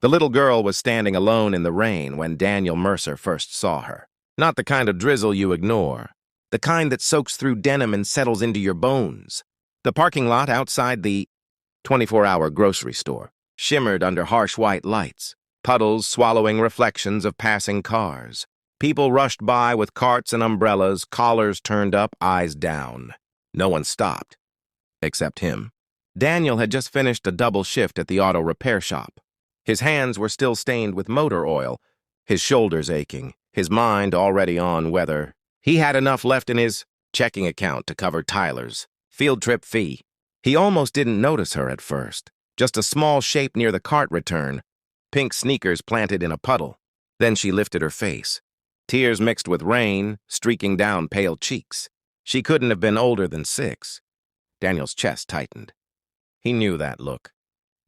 The little girl was standing alone in the rain when Daniel Mercer first saw her. Not the kind of drizzle you ignore, the kind that soaks through denim and settles into your bones. The parking lot outside the 24-hour grocery store shimmered under harsh white lights, puddles swallowing reflections of passing cars. People rushed by with carts and umbrellas, collars turned up, eyes down. No one stopped, except him. Daniel had just finished a double shift at the auto repair shop. His hands were still stained with motor oil, his shoulders aching, his mind already on whether he had enough left in his checking account to cover Tyler's field trip fee. He almost didn't notice her at first, just a small shape near the cart return, pink sneakers planted in a puddle. Then she lifted her face, tears mixed with rain streaking down pale cheeks. She couldn't have been older than 6. Daniel's chest tightened. He knew that look.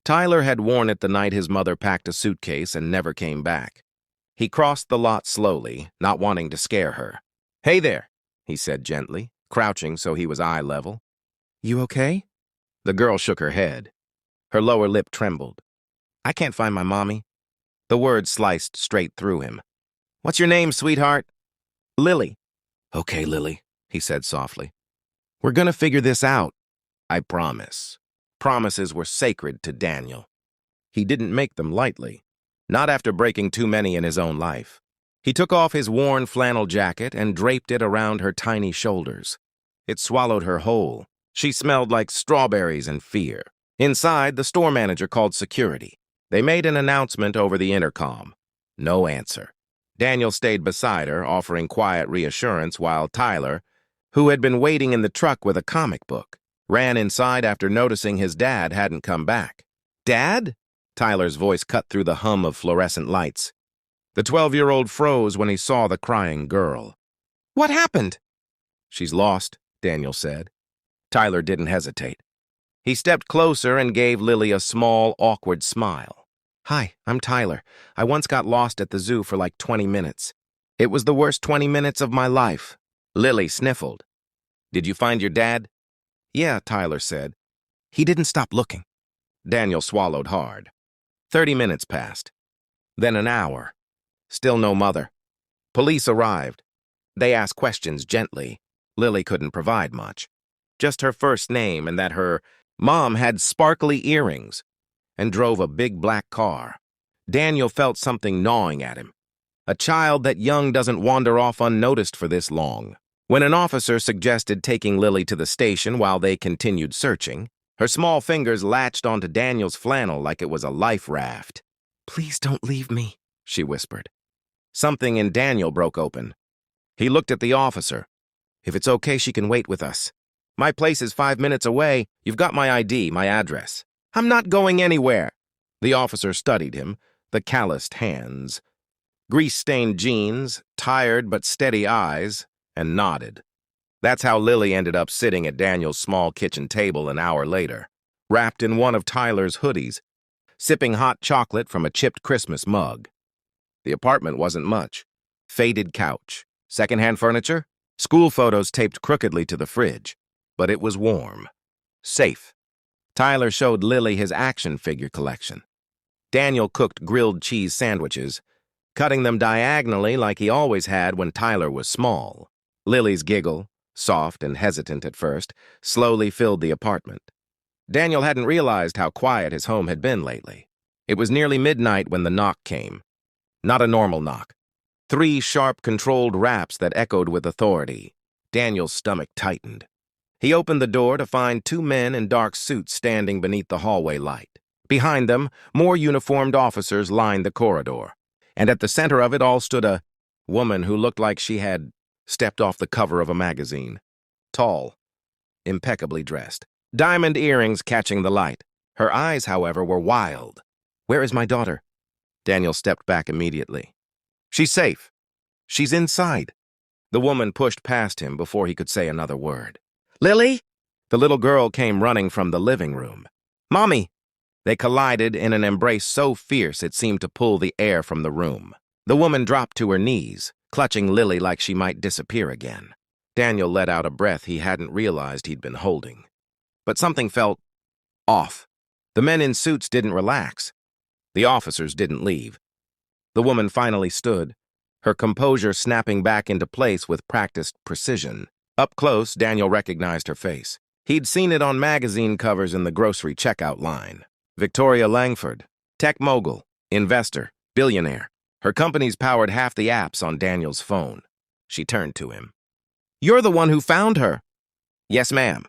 Tyler had worn it the night his mother packed a suitcase and never came back. He crossed the lot slowly, not wanting to scare her. "Hey there," he said gently, crouching so he was eye level. "You okay?" The girl shook her head. Her lower lip trembled. "I can't find my mommy." The word sliced straight through him. "What's your name, sweetheart?" "Lily." "Okay, Lily," he said softly. "We're gonna figure this out. I promise." Promises were sacred to Daniel. He didn't make them lightly, not after breaking too many in his own life. He took off his worn flannel jacket and draped it around her tiny shoulders. It swallowed her whole. She smelled like strawberries and fear. Inside, the store manager called security. They made an announcement over the intercom. No answer. Daniel stayed beside her, offering quiet reassurance while Tyler, who had been waiting in the truck with a comic book, ran inside after noticing his dad hadn't come back. "Dad?" Tyler's voice cut through the hum of fluorescent lights. The 12-year-old froze when he saw the crying girl. "What happened?" "She's lost," Daniel said. Tyler didn't hesitate. He stepped closer and gave Lily a small, awkward smile. "Hi, I'm Tyler. I once got lost at the zoo for like 20 minutes. It was the worst 20 minutes of my life." Lily sniffled. "Did you find your dad?" "Yeah," Tyler said. "He didn't stop looking." Daniel swallowed hard. 30 minutes passed. Then an hour. Still no mother. Police arrived. They asked questions gently. Lily couldn't provide much. Just her first name and that her mom had sparkly earrings and drove a big black car. Daniel felt something gnawing at him. A child that young doesn't wander off unnoticed for this long. When an officer suggested taking Lily to the station while they continued searching, her small fingers latched onto Daniel's flannel like it was a life raft. "Please don't leave me," she whispered. Something in Daniel broke open. He looked at the officer. "If it's okay, she can wait with us. My place is 5 minutes away. You've got my ID, my address." "I'm not going anywhere." The officer studied him, the calloused hands, grease-stained jeans, tired but steady eyes, and nodded. That's how Lily ended up sitting at Daniel's small kitchen table an hour later, wrapped in one of Tyler's hoodies, sipping hot chocolate from a chipped Christmas mug. The apartment wasn't much. Faded couch, secondhand furniture, school photos taped crookedly to the fridge. But it was warm. Safe. Tyler showed Lily his action figure collection. Daniel cooked grilled cheese sandwiches, cutting them diagonally like he always had when Tyler was small. Lily's giggle, soft and hesitant at first, slowly filled the apartment. Daniel hadn't realized how quiet his home had been lately. It was nearly midnight when the knock came. Not a normal knock. 3 sharp, controlled raps that echoed with authority. Daniel's stomach tightened. He opened the door to find 2 men in dark suits standing beneath the hallway light. Behind them, more uniformed officers lined the corridor. And at the center of it all stood a woman who looked like she had stepped off the cover of a magazine. Tall, impeccably dressed, diamond earrings catching the light. Her eyes, however, were wild. "Where is my daughter?" Daniel stepped back immediately. "She's safe. She's inside." The woman pushed past him before he could say another word. "Lily?" The little girl came running from the living room. "Mommy!" They collided in an embrace so fierce it seemed to pull the air from the room. The woman dropped to her knees, clutching Lily like she might disappear again. Daniel let out a breath he hadn't realized he'd been holding. But something felt off. The men in suits didn't relax. The officers didn't leave. The woman finally stood, her composure snapping back into place with practiced precision. Up close, Daniel recognized her face. He'd seen it on magazine covers in the grocery checkout line. Victoria Langford, tech mogul, investor, billionaire. Her company's powered half the apps on Daniel's phone. She turned to him. "You're the one who found her." "Yes, ma'am."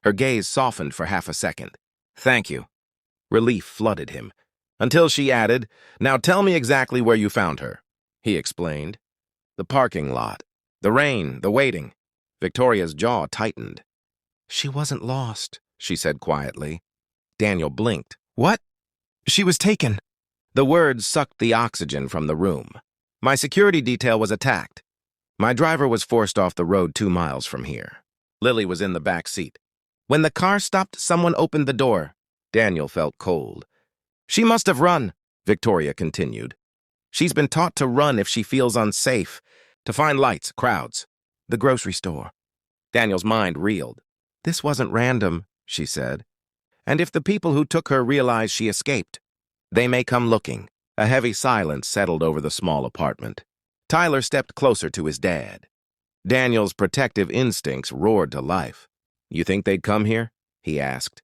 Her gaze softened for half a second. "Thank you." Relief flooded him, until she added, "Now tell me exactly where you found her." He explained. "The parking lot. The rain, the waiting." Victoria's jaw tightened. "She wasn't lost," she said quietly. Daniel blinked. "What?" "She was taken." The words sucked the oxygen from the room. "My security detail was attacked. My driver was forced off the road 2 miles from here." Lily was in the back seat. "When the car stopped, someone opened the door." Daniel felt cold. "She must have run," Victoria continued. "She's been taught to run if she feels unsafe, to find lights, crowds, the grocery store." Daniel's mind reeled. "This wasn't random," she said. "And if the people who took her realize she escaped, they may come looking." A heavy silence settled over the small apartment. Tyler stepped closer to his dad. Daniel's protective instincts roared to life. "You think they'd come here?" he asked.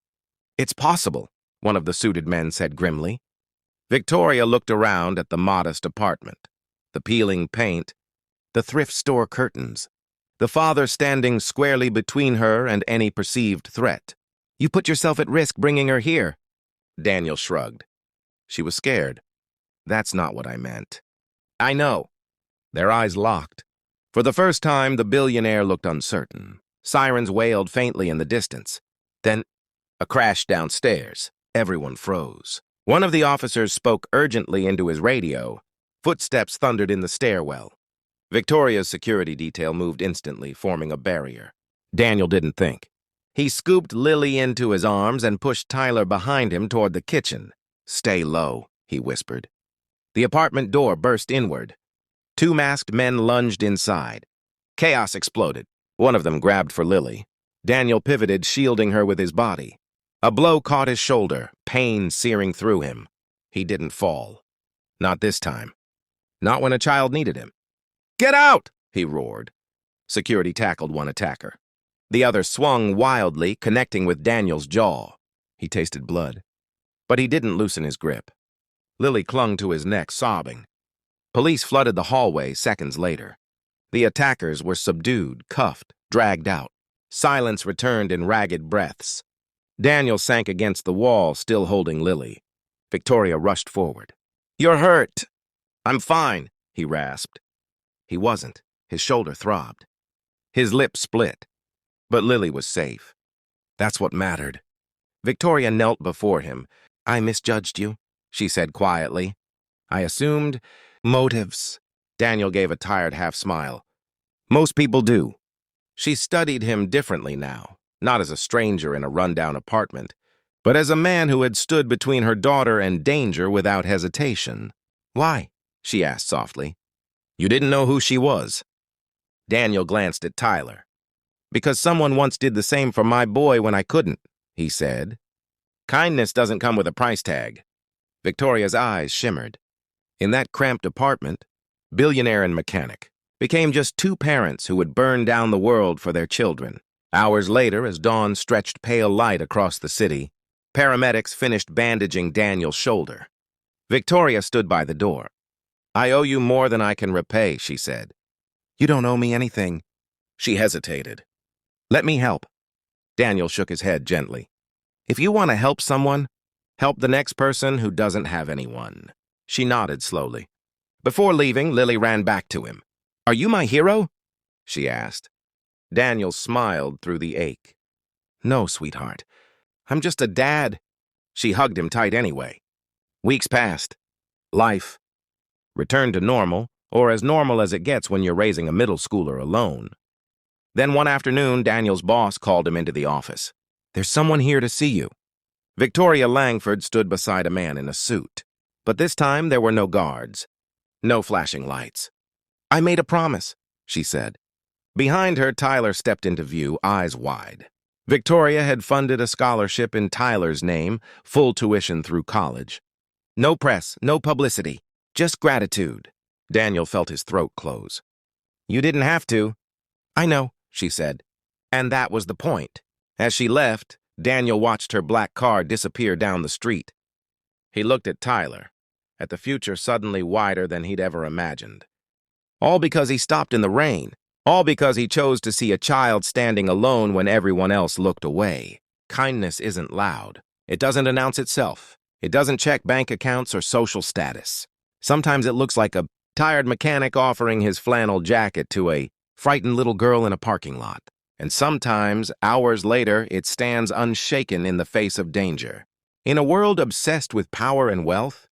"It's possible," one of the suited men said grimly. Victoria looked around at the modest apartment, the peeling paint, the thrift store curtains, the father standing squarely between her and any perceived threat. "You put yourself at risk bringing her here." Daniel shrugged. "She was scared." "That's not what I meant." "I know." Their eyes locked. For the first time, the billionaire looked uncertain. Sirens wailed faintly in the distance. Then, a crash downstairs. Everyone froze. One of the officers spoke urgently into his radio. Footsteps thundered in the stairwell. Victoria's security detail moved instantly, forming a barrier. Daniel didn't think. He scooped Lily into his arms and pushed Tyler behind him toward the kitchen. "Stay low," he whispered. The apartment door burst inward. 2 masked men lunged inside. Chaos exploded. One of them grabbed for Lily. Daniel pivoted, shielding her with his body. A blow caught his shoulder, pain searing through him. He didn't fall. Not this time. Not when a child needed him. "Get out!" he roared. Security tackled one attacker. The other swung wildly, connecting with Daniel's jaw. He tasted blood. But he didn't loosen his grip. Lily clung to his neck, sobbing. Police flooded the hallway seconds later. The attackers were subdued, cuffed, dragged out. Silence returned in ragged breaths. Daniel sank against the wall, still holding Lily. Victoria rushed forward. "You're hurt." "I'm fine," he rasped. He wasn't. His shoulder throbbed. His lip split. But Lily was safe. That's what mattered. Victoria knelt before him. "I misjudged you," she said quietly. "I assumed motives." Daniel gave a tired half-smile. "Most people do." She studied him differently now, not as a stranger in a rundown apartment, but as a man who had stood between her daughter and danger without hesitation. "Why?" she asked softly. "You didn't know who she was." Daniel glanced at Tyler. "Because someone once did the same for my boy when I couldn't," he said. "Kindness doesn't come with a price tag." Victoria's eyes shimmered. In that cramped apartment, billionaire and mechanic became just 2 parents who would burn down the world for their children. Hours later, as dawn stretched pale light across the city, paramedics finished bandaging Daniel's shoulder. Victoria stood by the door. "I owe you more than I can repay," she said. "You don't owe me anything." She hesitated. "Let me help." Daniel shook his head gently. "If you want to help someone, help the next person who doesn't have anyone." She nodded slowly. Before leaving, Lily ran back to him. "Are you my hero?" she asked. Daniel smiled through the ache. "No, sweetheart. I'm just a dad." She hugged him tight anyway. Weeks passed. Life returned to normal, or as normal as it gets when you're raising a middle schooler alone. Then one afternoon, Daniel's boss called him into the office. "There's someone here to see you." Victoria Langford stood beside a man in a suit. But this time there were no guards, no flashing lights. "I made a promise," she said. Behind her, Tyler stepped into view, eyes wide. Victoria had funded a scholarship in Tyler's name, full tuition through college. No press, no publicity, just gratitude. Daniel felt his throat close. You didn't have to. I know, she said. And that was the point. As she left, Daniel watched her black car disappear down the street. He looked at Tyler, at the future suddenly wider than he'd ever imagined. All because he stopped in the rain. All because he chose to see a child standing alone when everyone else looked away. Kindness isn't loud. It doesn't announce itself. It doesn't check bank accounts or social status. Sometimes it looks like a tired mechanic offering his flannel jacket to a frightened little girl in a parking lot. And sometimes, hours later, it stands unshaken in the face of danger. In a world obsessed with power and wealth,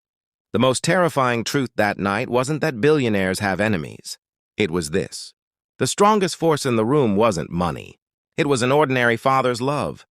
the most terrifying truth that night wasn't that billionaires have enemies. It was this. The strongest force in the room wasn't money. It was an ordinary father's love.